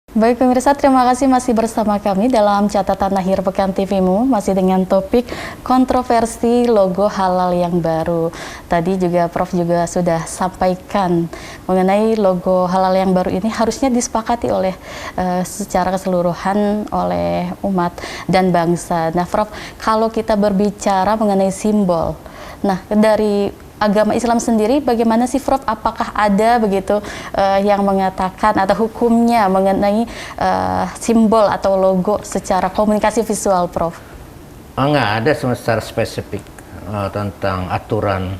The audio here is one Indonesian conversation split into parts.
Baik pemirsa, terima kasih masih bersama kami dalam catatan akhir pekan TV-mu, masih dengan topik kontroversi logo halal yang baru. Tadi juga Prof juga sudah sampaikan mengenai logo halal yang baru ini harusnya disepakati oleh secara keseluruhan oleh umat dan bangsa. Nah Prof, kalau kita berbicara mengenai simbol, nah dari agama Islam sendiri bagaimana sih Prof? Apakah ada begitu yang mengatakan atau hukumnya mengenai simbol atau logo secara komunikasi visual Prof? Nggak ada secara spesifik tentang aturan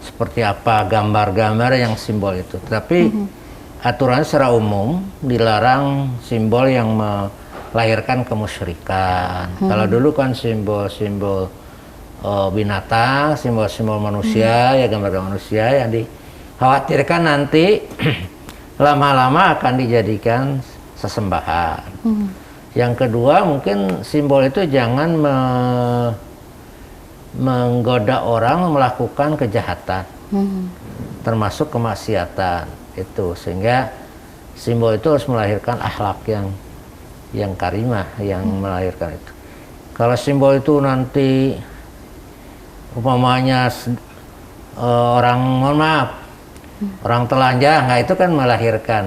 seperti apa gambar-gambar yang simbol itu. Tapi aturannya secara umum dilarang simbol yang melahirkan kemusyrikan. Kalau dulu kan simbol-simbol binatang, simbol-simbol manusia, ya gambar-gambar manusia yang dikhawatirkan nanti lama-lama akan dijadikan sesembahan. Yang kedua mungkin simbol itu jangan menggoda orang melakukan kejahatan, termasuk kemaksiatan itu, sehingga simbol itu harus melahirkan akhlak yang karimah, yang melahirkan itu. Kalau simbol itu nanti umpamanya orang, mohon maaf, orang telanjang, nah itu kan melahirkan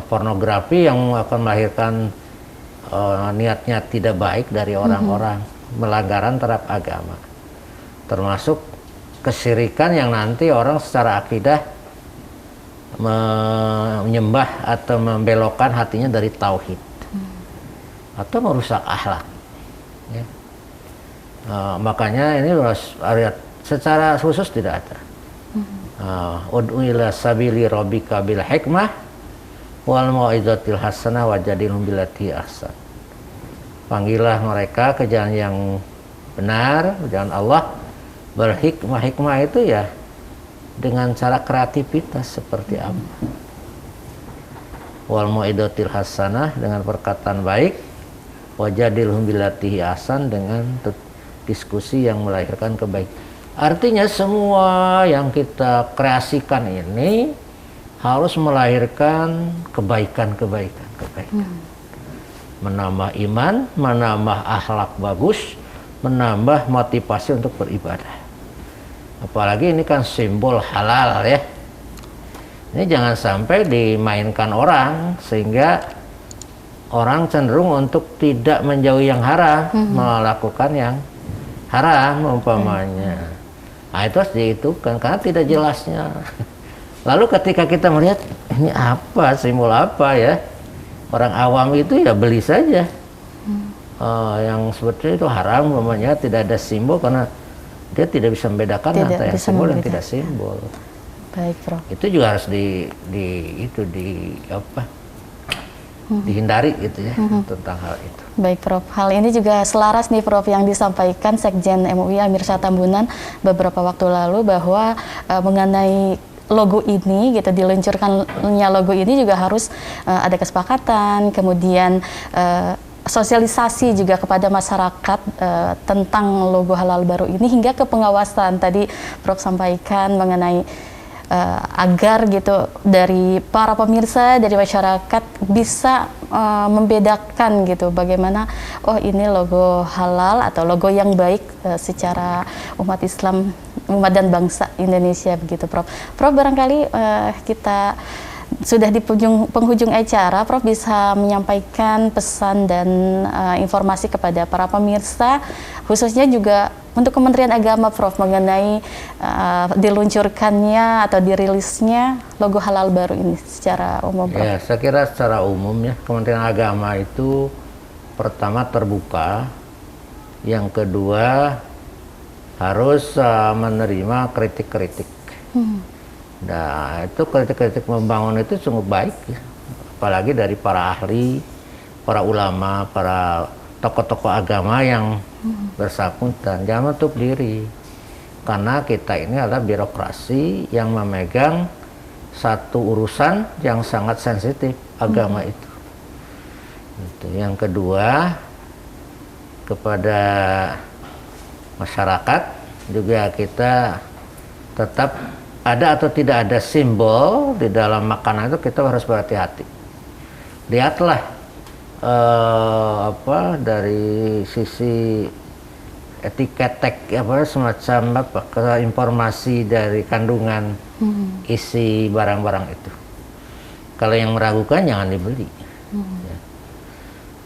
pornografi yang akan melahirkan niatnya tidak baik dari orang-orang, melanggaran terhadap agama, termasuk kesyirikan yang nanti orang secara akidah menyembah atau membelokkan hatinya dari tauhid atau merusak akhlak, ya. Makanya ini harus secara khusus tidak ada. Ud'u ila sabili rabbika bil hikmah wal mau'izatil hasanah wajadilhum billati ahsan. Panggillah mereka ke jalan yang benar, jalan Allah berhikmah. Hikmah itu ya dengan cara kreativitas seperti apa. Wal mau'izatil hasanah dengan perkataan baik, wajadilhum billati ahsan dengan diskusi yang melahirkan kebaikan. Artinya semua yang kita kreasikan ini harus melahirkan kebaikan. Menambah iman, menambah akhlak bagus, menambah motivasi untuk beribadah. Apalagi ini kan simbol halal, ya. Ini jangan sampai dimainkan orang sehingga orang cenderung untuk tidak menjauhi yang haram, melakukan yang haram umpamanya. Nah itu harus dihitungkan karena tidak jelasnya. Lalu ketika kita melihat ini apa, simbol apa, ya, orang awam itu ya beli saja. Yang sebetulnya itu haram umpamanya, tidak ada simbol karena dia tidak bisa membedakan antara yang simbol dan tidak simbol. Baik, Prof. Itu juga harus dihindari gitu ya, tentang hal itu. Baik Prof, hal ini juga selaras nih Prof yang disampaikan Sekjen MUI Amir Syah Tambunan beberapa waktu lalu bahwa mengenai logo ini gitu, diluncurkannya logo ini juga harus ada kesepakatan, kemudian sosialisasi juga kepada masyarakat tentang logo halal baru ini hingga ke pengawasan. Tadi Prof sampaikan mengenai agar gitu dari para pemirsa, dari masyarakat bisa membedakan gitu bagaimana oh ini logo halal atau logo yang baik secara umat Islam, umat dan bangsa Indonesia begitu Prof. Prof barangkali kita sudah di penghujung acara, Prof bisa menyampaikan pesan dan informasi kepada para pemirsa, khususnya juga untuk Kementerian Agama, Prof, mengenai diluncurkannya atau dirilisnya logo halal baru ini secara umum, Prof. Ya, saya kira secara umum ya, Kementerian Agama itu pertama terbuka, yang kedua harus menerima kritik-kritik. Nah, itu kritik-kritik membangun itu sungguh baik, ya. Apalagi dari para ahli, para ulama, para tokoh-tokoh agama yang bersangkutan. Jangan menutup diri, karena kita ini adalah birokrasi yang memegang satu urusan yang sangat sensitif, agama itu. Yang kedua, kepada masyarakat juga kita tetap ada atau tidak ada simbol di dalam makanan itu kita harus berhati-hati. lihatlah dari sisi etiket tag semacam informasi dari kandungan isi barang-barang itu. Kalau yang meragukan jangan dibeli. Ya.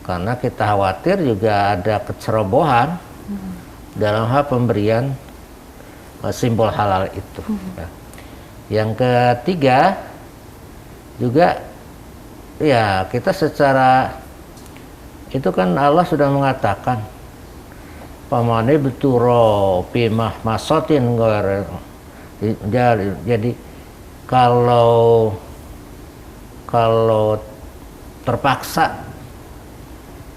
Karena kita khawatir juga ada kecerobohan dalam hal pemberian simbol halal itu. Ya. Yang ketiga juga ya kita secara itu kan Allah sudah mengatakan pamane beturo pimah masotin jadi kalau terpaksa,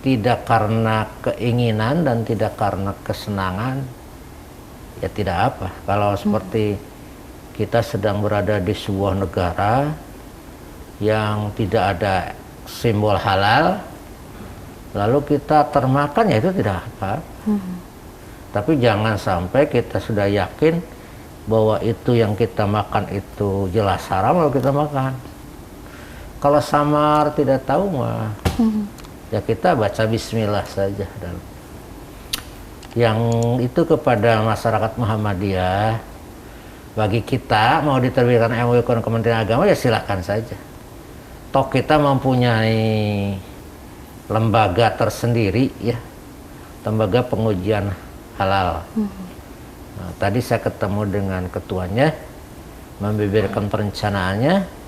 tidak karena keinginan dan tidak karena kesenangan, ya tidak apa. Kalau seperti kita sedang berada di sebuah negara yang tidak ada simbol halal, lalu kita termakan, ya itu tidak apa. Tapi jangan sampai kita sudah yakin bahwa itu yang kita makan itu jelas haram lalu kita makan. Kalau samar tidak tahu mah, ya kita baca bismillah saja. Dan yang itu kepada masyarakat Muhammadiyah, bagi kita mau diterbitkan MUI Kementerian Agama ya silakan saja. Toh kita mempunyai lembaga tersendiri ya, lembaga pengujian halal. Nah, tadi saya ketemu dengan ketuanya, membeberkan perencanaannya.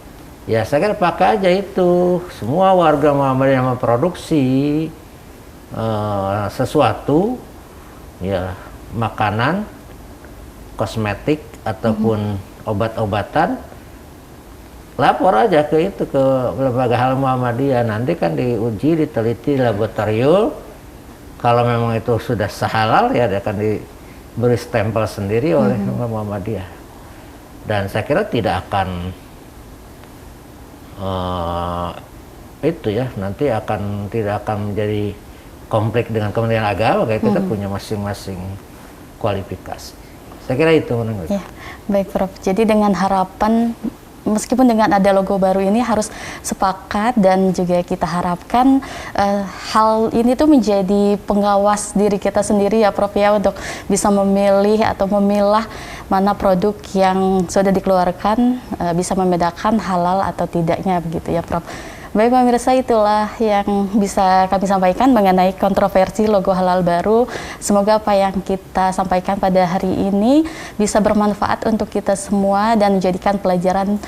Ya saya kira pakai aja itu. Semua warga Muhammadiyah yang memproduksi sesuatu, ya makanan, kosmetik ataupun obat-obatan, lapor aja ke itu, ke lembaga halal Muhammadiyah. Nanti kan diuji, diteliti di laboratorium. Kalau memang itu sudah sehalal, ya akan diberi stempel sendiri oleh Muhammadiyah. Dan saya kira tidak akan itu ya, nanti tidak akan menjadi konflik dengan Kementerian Agama, kayak kita punya masing-masing kualifikasi. Saya kira itu menurut. Ya, baik Prof. Jadi dengan harapan meskipun dengan ada logo baru ini harus sepakat, dan juga kita harapkan hal ini tuh menjadi pengawas diri kita sendiri ya Prof ya, untuk bisa memilih atau memilah mana produk yang sudah dikeluarkan bisa membedakan halal atau tidaknya begitu ya Prof. Baik pemirsa, itulah yang bisa kami sampaikan mengenai kontroversi logo halal baru. Semoga apa yang kita sampaikan pada hari ini bisa bermanfaat untuk kita semua dan menjadikan pelajaran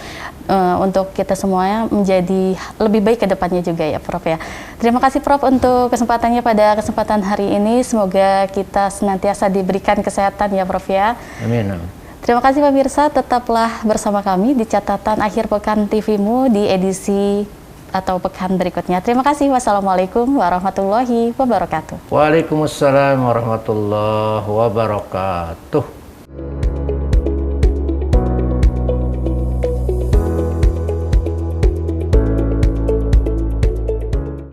untuk kita semuanya menjadi lebih baik ke depannya juga ya Prof ya. Terima kasih Prof untuk kesempatannya pada kesempatan hari ini. Semoga kita senantiasa diberikan kesehatan ya Prof ya. Amin. Terima kasih pemirsa, tetaplah bersama kami di catatan akhir pekan TV-mu di edisi atau pekan berikutnya. Terima kasih. Wassalamualaikum warahmatullahi wabarakatuh. Waalaikumsalam warahmatullahi wabarakatuh.